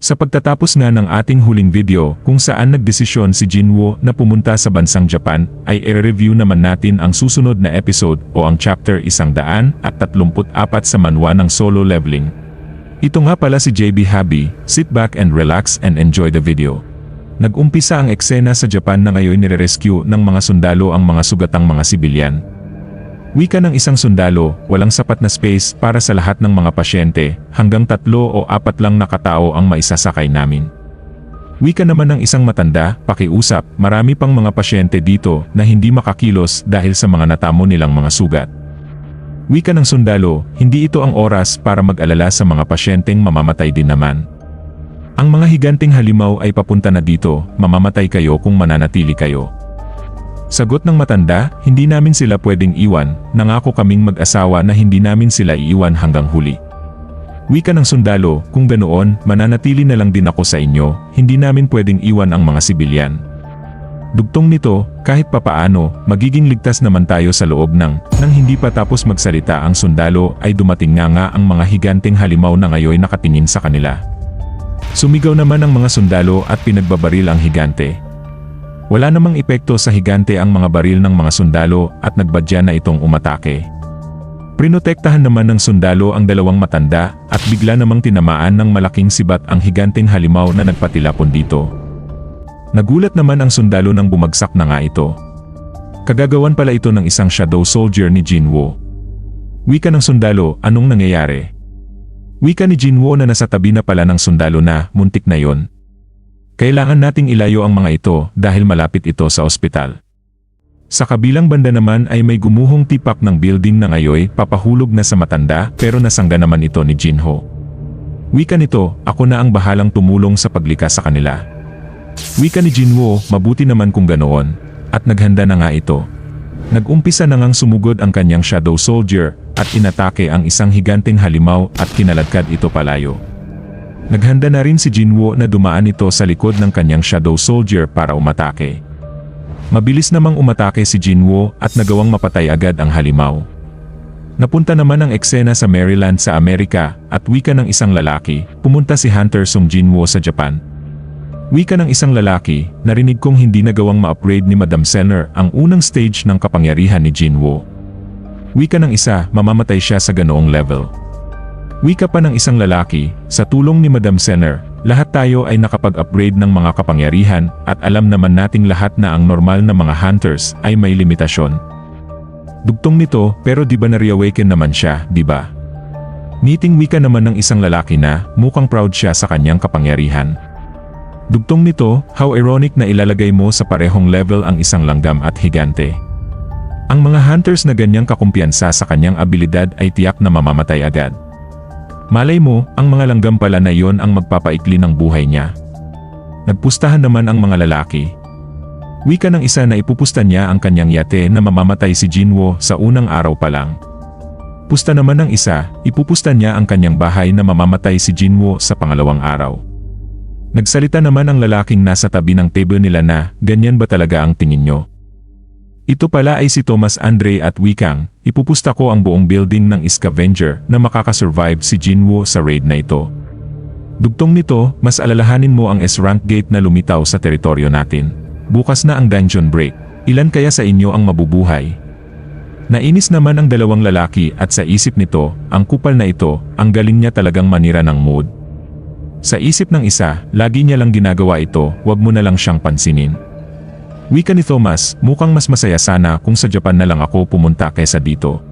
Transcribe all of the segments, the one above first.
Sa pagtatapos nga ng ating huling video kung saan nagdesisyon si Jinwoo na pumunta sa bansang Japan, ay i-review naman natin ang susunod na episode o ang chapter 134 sa manhwa ng Solo Leveling. Ito nga pala si JB Habi, sit back and relax and enjoy the video. Nag-umpisa ang eksena sa Japan na ngayon nire-rescue ng mga sundalo ang mga sugatang mga sibilyan. Wika ng isang sundalo, walang sapat na space para sa lahat ng mga pasyente, hanggang 3 o 4 lang na katao ang maisasakay namin. Wika naman ng isang matanda, pakiusap, marami pang mga pasyente dito na hindi makakilos dahil sa mga natamo nilang mga sugat. Wika ng sundalo, hindi ito ang oras para mag-alala sa mga pasyenteng mamamatay din naman. Ang mga higanting halimaw ay papunta na dito, mamamatay kayo kung mananatili kayo. Sagot ng matanda, hindi namin sila pwedeng iwan, nangako kaming mag-asawa na hindi namin sila iiwan hanggang huli. Wika ng sundalo, kung ganoon, mananatili na lang din ako sa inyo, hindi namin pwedeng iwan ang mga sibilyan. Dugtong nito, kahit papaano, magiging ligtas naman tayo sa loob nang hindi pa tapos magsalita ang sundalo ay dumating nga ang mga higanteng halimaw na ngayon nakatingin sa kanila. Sumigaw naman ang mga sundalo at pinagbabaril ang higante. Wala namang epekto sa higante ang mga baril ng mga sundalo at nagbadya na itong umatake. Prinotektahan naman ng sundalo ang dalawang matanda at bigla namang tinamaan ng malaking sibat ang higanteng halimaw na nagpatilapon dito. Nagulat naman ang sundalo nang bumagsak na nga ito. Kagagawan pala ito ng isang shadow soldier ni Jinwoo. Wika ng sundalo, anong nangyayari? Wika ni Jinwoo na nasa tabi na pala ng sundalo na, muntik na yon. Kailangan nating ilayo ang mga ito dahil malapit ito sa ospital. Sa kabilang banda naman ay may gumuhong tipak ng building na ngayon papahulog na sa matanda pero nasangga naman ito ni Jinho. Wika nito, ako na ang bahalang tumulong sa paglikas sa kanila. Wika ni Jinwoo, mabuti naman kung ganoon. At naghanda na nga ito. Nag-umpisa na ngang sumugod ang kanyang shadow soldier at inatake ang isang higanteng halimaw at kinaladkad ito palayo. Naghanda na rin si Jinwoo na dumaan ito sa likod ng kanyang shadow soldier para umatake. Mabilis namang umatake si Jinwoo at nagawang mapatay agad ang halimaw. Napunta naman ang eksena sa Maryland sa Amerika at wika ng isang lalaki, pumunta si Hunter Sung Jinwoo sa Japan. Wika ng isang lalaki, narinig kong hindi nagawang ma-upgrade ni Madam Senner ang unang stage ng kapangyarihan ni Jinwoo. Wika ng isa, mamamatay siya sa ganoong level. Wika pa ng isang lalaki, sa tulong ni Madam Senner, lahat tayo ay nakapag-upgrade ng mga kapangyarihan at alam naman nating lahat na ang normal na mga hunters ay may limitasyon. Dugtong nito, pero di ba na-reawaken naman siya, di ba? Niting wika naman ng isang lalaki na, mukhang proud siya sa kanyang kapangyarihan. Dugtong nito, how ironic na ilalagay mo sa parehong level ang isang langgam at higante. Ang mga hunters na ganyang kakumpiyansa sa kanyang abilidad ay tiyak na mamamatay agad. Malay mo, ang mga langgam pala na iyon ang magpapaikli ng buhay niya. Nagpustahan naman ang mga lalaki. Wika ng isa na ipupusta niya ang kanyang yate na mamamatay si Jinwoo sa unang araw pa lang. Pusta naman ng isa, ipupusta niya ang kanyang bahay na mamamatay si Jinwoo sa pangalawang araw. Nagsalita naman ang lalaking nasa tabi ng table nila na, ganyan ba talaga ang tingin nyo? Ito pala ay si Thomas Andre at wikang, ipupusta ko ang buong building ng scavenger na makakasurvive si Jinwoo sa raid na ito. Dugtong nito, mas alalahanin mo ang S-rank gate na lumitaw sa teritoryo natin. Bukas na ang dungeon break. Ilan kaya sa inyo ang mabubuhay? Nainis naman ang dalawang lalaki at sa isip nito, ang kupal na ito, ang galing niya talagang manira ng mood. Sa isip ng isa, lagi niya lang ginagawa ito, wag mo na lang siyang pansinin. Wika ni Thomas, mukhang mas masaya sana kung sa Japan na lang ako pumunta kaysa dito.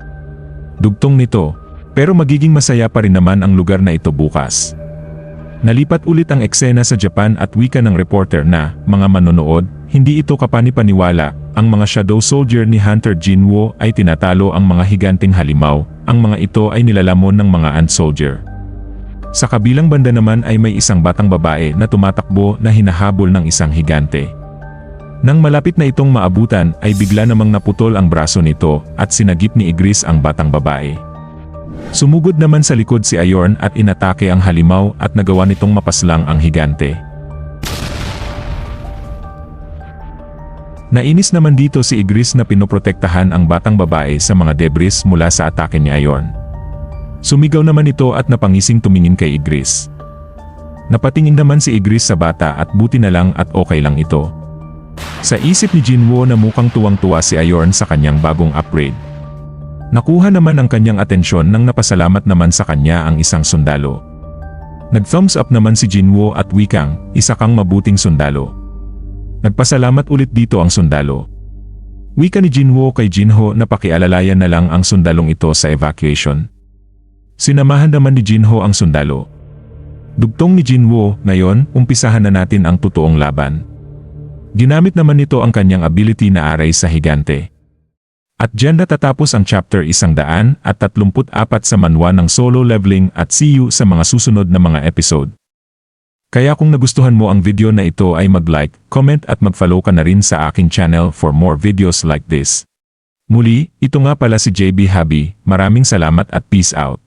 Dugtong nito, pero magiging masaya pa rin naman ang lugar na ito bukas. Nalipat ulit ang eksena sa Japan at wika ng reporter na, mga manonood, hindi ito kapanipaniwala, ang mga shadow soldier ni Hunter Jinwoo ay tinatalo ang mga higanteng halimaw, ang mga ito ay nilalamon ng mga ant soldier. Sa kabilang banda naman ay may isang batang babae na tumatakbo na hinahabol ng isang higante. Nang malapit na itong maabutan ay bigla namang naputol ang braso nito at sinagip ni Igris ang batang babae. Sumugod naman sa likod si Ayorn at inatake ang halimaw at nagawa nitong mapaslang ang higante. Nainis naman dito si Igris na pinoprotektahan ang batang babae sa mga debris mula sa atake ni Ayorn. Sumigaw naman ito at napangising tumingin kay Igris. Napatingin naman si Igris sa bata at buti na lang at okay lang ito. Sa isip ni Jinwoo na mukhang tuwang-tuwa si Ayorn sa kanyang bagong upgrade. Nakuha naman ang kanyang atensyon nang napasalamat naman sa kanya ang isang sundalo. Nag-thumbs up naman si Jinwoo at wikang, isa kang mabuting sundalo. Nagpasalamat ulit dito ang sundalo. Wika ni Jinwoo kay Jinho na pakialalayan na lang ang sundalong ito sa evacuation. Sinamahan naman ni Jinho ang sundalo. Dugtong ni Jinwoo, ngayon, umpisahan na natin ang totoong laban. Ginamit naman nito ang kanyang ability na aray sa higante. At diyan natatapos ang chapter 134 sa manhwa ng solo leveling at see you sa mga susunod na mga episode. Kaya kung nagustuhan mo ang video na ito ay mag-like, comment at mag-follow ka na rin sa aking channel for more videos like this. Muli, ito nga pala si JB Habi, maraming salamat at peace out.